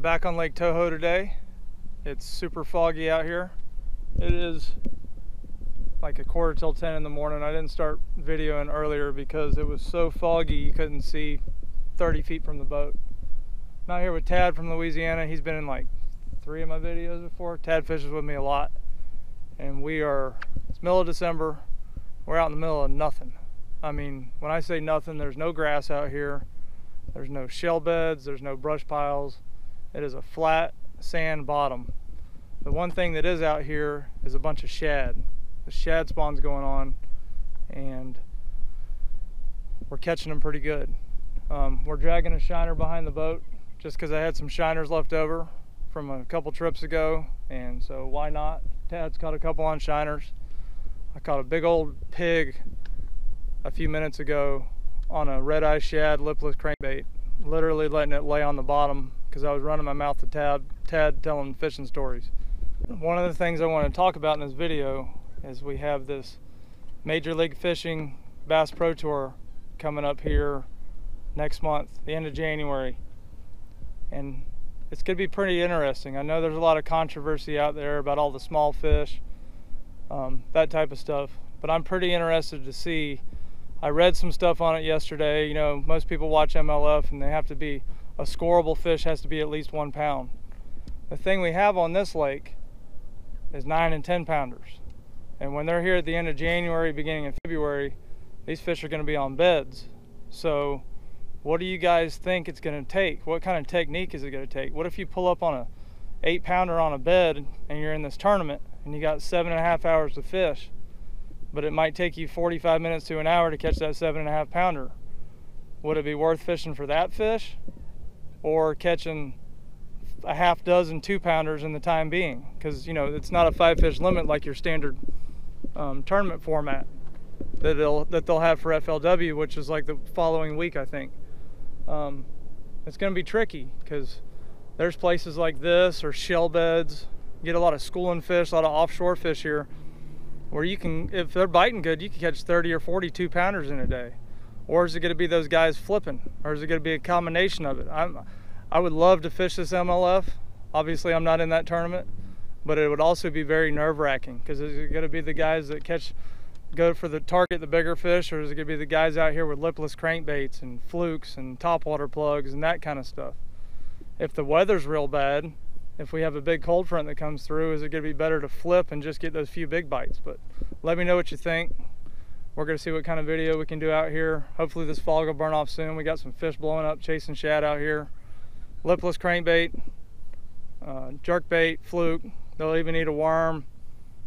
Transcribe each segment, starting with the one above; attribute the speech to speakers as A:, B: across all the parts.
A: I'm back on Lake Toho today. It's super foggy out here. It is like 10:15 in the morning. I didn't start videoing earlier because it was so foggy you couldn't see 30 feet from the boat. I'm out here with Tad from Louisiana. He's been in like 3 of my videos before. Tad fishes with me a lot. And it's middle of December. We're out in the middle of nothing. I mean, when I say nothing, there's no grass out here. There's no shell beds, there's no brush piles. It is a flat sand bottom. The one thing that is out here is a bunch of shad. The shad spawn's going on and we're catching them pretty good. We're dragging a shiner behind the boat just because I had some shiners left over from a couple trips ago, and so why not? Tad's caught a couple on shiners. I caught a big old pig a few minutes ago on a red-eye shad lipless crankbait, literally letting it lay on the bottom because I was running my mouth to Tad telling fishing stories. One of the things I want to talk about in this video is we have this Major League Fishing Bass Pro Tour coming up here next month, the end of January, and it's going to be pretty interesting. I know there's a lot of controversy out there about all the small fish, that type of stuff, but I'm pretty interested to see. I read some stuff on it yesterday. You know, most people watch MLF and they have to be, a scoreable fish has to be at least 1 pound. The thing we have on this lake is 9 and 10 pounders. And when they're here at the end of January, beginning of February, these fish are going to be on beds. So what do you guys think it's going to take? What kind of technique is it going to take? What if you pull up on a 8 pounder on a bed and you're in this tournament and you got 7.5 hours to fish, but it might take you 45 minutes to an hour to catch that 7.5 pounder? Would it be worth fishing for that fish or catching a half dozen 2 pounders in the time being? Because, you know, it's not a 5 fish limit like your standard tournament format that they'll have for FLW, which is like the following week, I think. It's going to be tricky because there's places like this or shell beds. You get a lot of schooling fish, a lot of offshore fish here, where you can, if they're biting good, you can catch 30 or 42 pounders in a day. Or is it going to be those guys flipping? Or is it going to be a combination of it? I would love to fish this MLF. Obviously, I'm not in that tournament, but it would also be very nerve-wracking because is it going to be the guys that go for the target, the bigger fish, or is it going to be the guys out here with lipless crankbaits and flukes and topwater plugs and that kind of stuff? If the weather's real bad, if we have a big cold front that comes through, is it going to be better to flip and just get those few big bites? But let me know what you think. We're going to see what kind of video we can do out here. Hopefully this fog will burn off soon. We got some fish blowing up, chasing shad out here. Lipless crankbait, jerkbait, fluke. They'll even eat a worm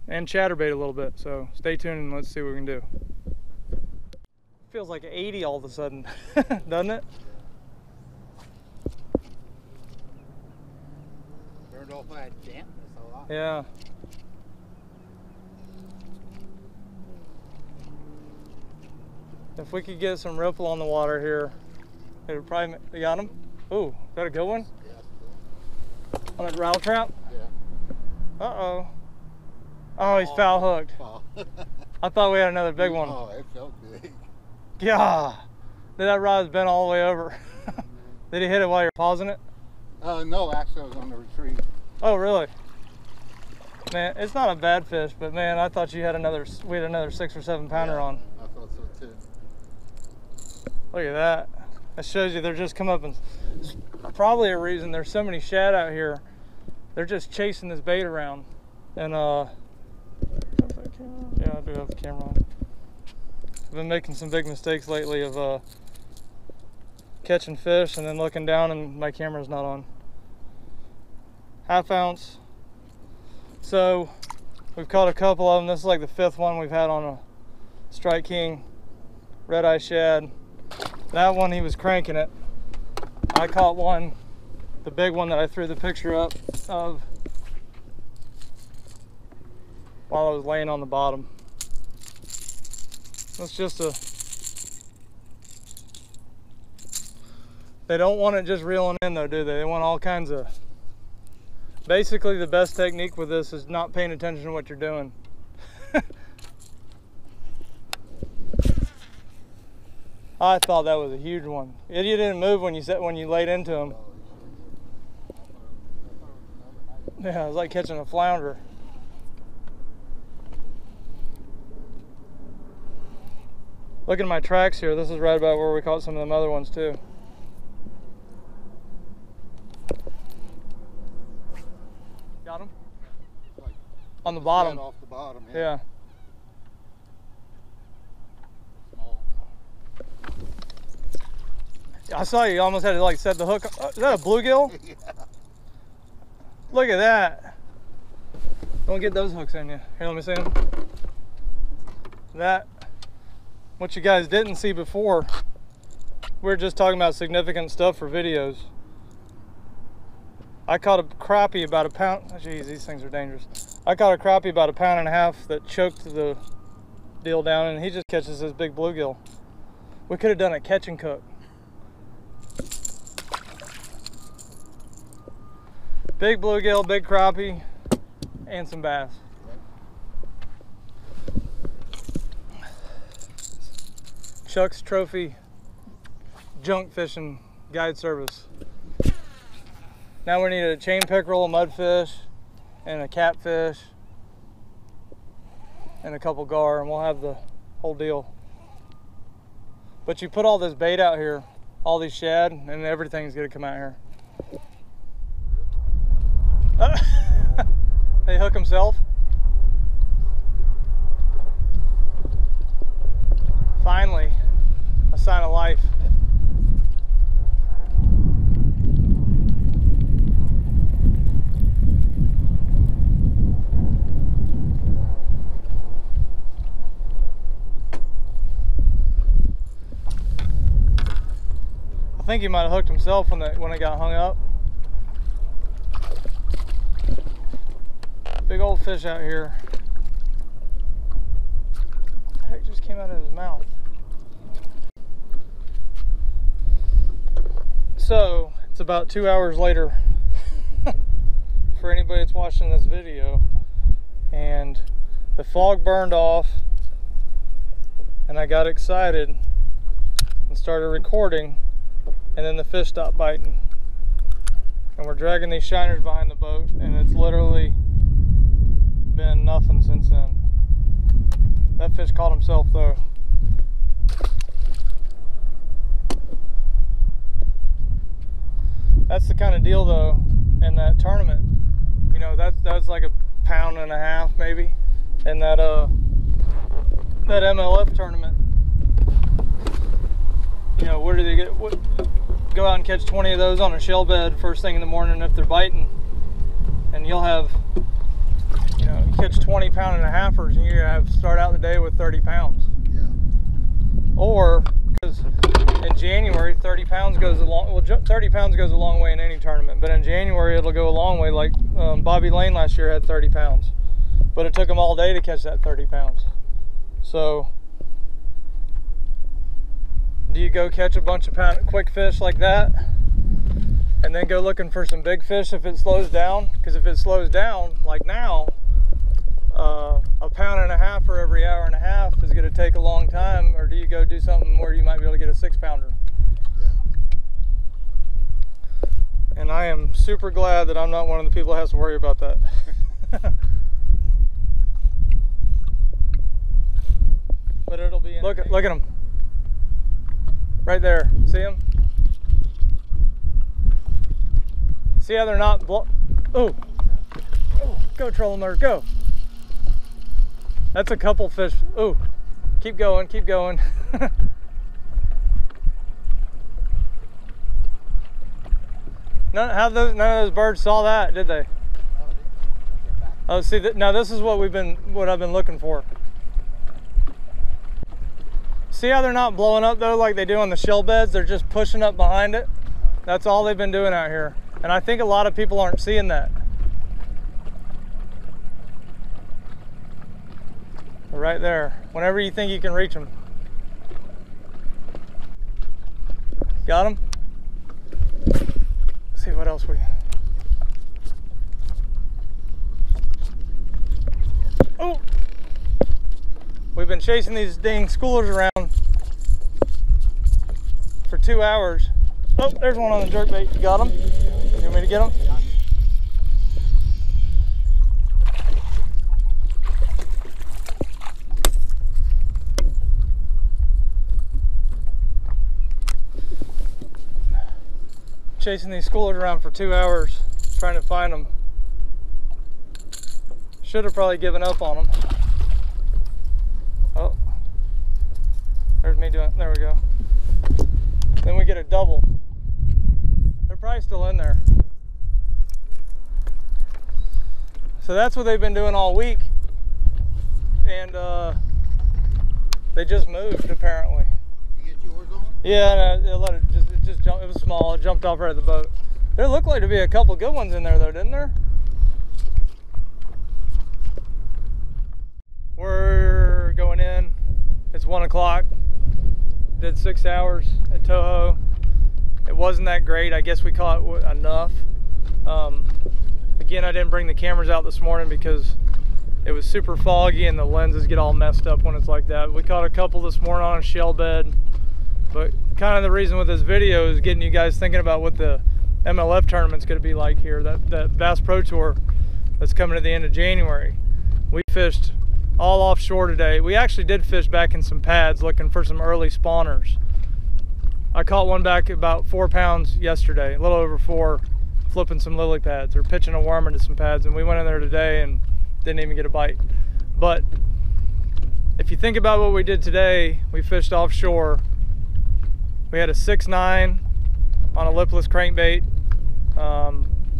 A: and chatterbait a little bit. So stay tuned and let's see what we can do. Feels like 80 all of a sudden, doesn't it?
B: Burned off that dampness a lot.
A: Yeah. If we could get some ripple on the water here, it would probably, you got him? Ooh, is that a good one?
B: Yeah.
A: On that rattle trap?
B: Yeah.
A: Uh-oh. Oh, he's foul hooked.
B: Oh.
A: I thought we had another big one.
B: Oh, it felt big.
A: Yeah. That rod's bent all the way over. Did he hit it while you're pausing it?
B: No, actually I was on the retreat.
A: Oh, really? Man, it's not a bad fish, but man, I thought we had another 6 or 7 pounder on.
B: I thought so too.
A: Look at that. That shows you they're just come up, and probably a reason there's so many shad out here. They're just chasing this bait around. And yeah, I do have the camera on. I've been making some big mistakes lately of catching fish and then looking down and my camera's not on. Half ounce. So we've caught a couple of them. This is like the 5th one we've had on a Strike King red-eye shad. That one, he was cranking it. I caught one, the big one that I threw the picture up of while I was laying on the bottom. It's just they don't want it just reeling in though, do they? They want all kinds of, basically the best technique with this is not paying attention to what you're doing. I thought that was a huge one. You didn't move when you laid into him. Yeah, it was like catching a flounder. Looking at my tracks here, this is right about where we caught some of them other ones too. Got them?
B: Like
A: on the bottom.
B: Off the bottom,
A: yeah.
B: Small.
A: I saw you almost had to like set the hook. Oh, is that a bluegill?
B: Yeah.
A: Look at that. Don't get those hooks in you. Here, let me see them. That, what you guys didn't see before, we were just talking about significant stuff for videos. I caught a crappie about a pound. Jeez, these things are dangerous. I caught a crappie about a pound and a half that choked the deal down, and he just catches this big bluegill. We could have done a catch and cook. Big bluegill, big crappie, and some bass. Chuck's Trophy Junk Fishing Guide Service. Now we need a chain pickerel, a mudfish, and a catfish, and a couple gar, and we'll have the whole deal. But you put all this bait out here, all these shad, and everything's gonna come out here. They hook himself. Finally, a sign of life. I think he might have hooked himself when it got hung up. Big old fish out here. What the heck just came out of his mouth? So, it's about 2 hours later for anybody that's watching this video, and the fog burned off, and I got excited and started recording, and then the fish stopped biting. And we're dragging these shiners behind the boat, and it's literally been nothing since then. That fish caught himself though. That's the kind of deal though in that tournament. You know, that's like a pound and a half maybe. And that MLF tournament, you know, where do they get, go out and catch 20 of those on a shell bed first thing in the morning if they're biting, and you'll have, you know, you catch 20 pound and a halfers and you have start out the day with 30 pounds.
B: Yeah.
A: Or, because in January 30 pounds goes a long, well 30 pounds goes a long way in any tournament, but in January it'll go a long way. Like Bobby Lane last year had 30 pounds, but it took him all day to catch that 30 pounds. So do you go catch a bunch of quick fish like that and then go looking for some big fish if it slows down? Because if it slows down like now, a pound and a half for every hour and a half is going to take a long time. Or do you go do something where you might be able to get a 6-pounder?
B: Yeah.
A: And I am super glad that I'm not one of the people that has to worry about that. But it'll be look at them right there. See them? See how they're not oh, go trolling motor, go. That's a couple fish. Oh, keep going, keep going. None of those birds saw that, did they? Oh, see, now this is what I've been looking for. See how they're not blowing up though, like they do on the shell beds? They're just pushing up behind it. That's all they've been doing out here. And I think a lot of people aren't seeing that. They're right there, whenever you think you can reach them. Got them? Let's see what else we... Oh! We've been chasing these dang schoolers around for 2 hours. Oh, there's one on the jerkbait. You got him? You want me to get him? chasing these schoolers around for 2 hours trying to find them. Should have probably given up on them. Oh, there's me doing, there we go. Then we get a double. They're probably still in there. So that's what they've been doing all week. And they just moved apparently.
B: You get yours on?
A: Yeah, and it just jumped. It was small. It jumped off right at the boat. There looked like to be a couple good ones in there though, didn't there? We're going in. It's 1 o'clock. Did 6 hours at Toho. It wasn't that great. I guess we caught enough. Again, I didn't bring the cameras out this morning because it was super foggy and the lenses get all messed up when it's like that. We caught a couple this morning on a shell bed. But kind of the reason with this video is getting you guys thinking about what the MLF tournament's going to be like here. That Bass Pro Tour that's coming to the end of January. We fished all offshore today. We actually did fish back in some pads looking for some early spawners. I caught one back about 4 pounds yesterday, a little over 4, flipping some lily pads or pitching a worm into some pads, and we went in there today and didn't even get a bite. But if you think about what we did today, we fished offshore. We had a 6'9" on a lipless crankbait.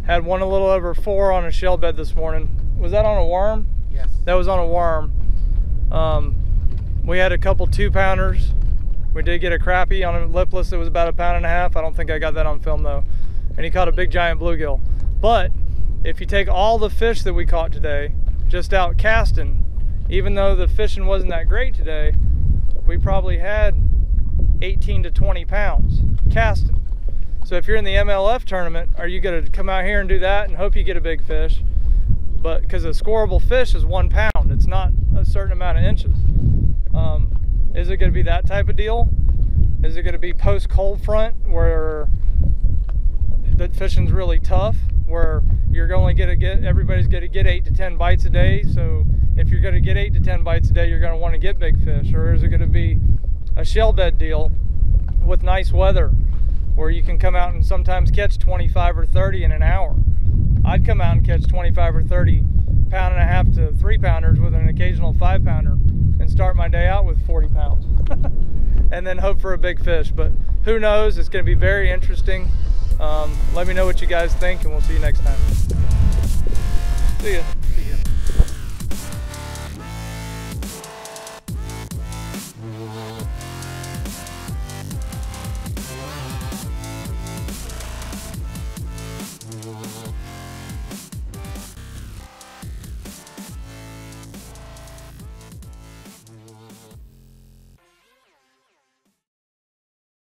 A: Had one a little over 4 on a shell bed this morning. Was that on a worm?
B: Yes.
A: That was on a worm. We had a couple 2-pounders. We did get a crappie on a lipless that was about 1.5 pounds. I don't think I got that on film though. And he caught a big giant bluegill. But if you take all the fish that we caught today, just out casting, even though the fishing wasn't that great today, we probably had 18 to 20 pounds casting. So if you're in the MLF tournament, are you going to come out here and do that and hope you get a big fish? But because a scoreable fish is 1 pound, it's not a certain amount of inches. Is it going to be that type of deal? Is it going to be post cold front where the fishing's really tough, where you're only going to get, everybody's going to get 8 to 10 bites a day? So if you're going to get 8 to 10 bites a day, you're going to want to get big fish. Or is it going to be a shell bed deal with nice weather where you can come out and sometimes catch 25 or 30 in an hour? I'd come out and catch 25 or 30 1.5 to 3 pounders with an occasional 5 pounder and start my day out with 40 pounds and then hope for a big fish. But who knows? It's going to be very interesting. Let me know what you guys think, and we'll see you next time. See ya.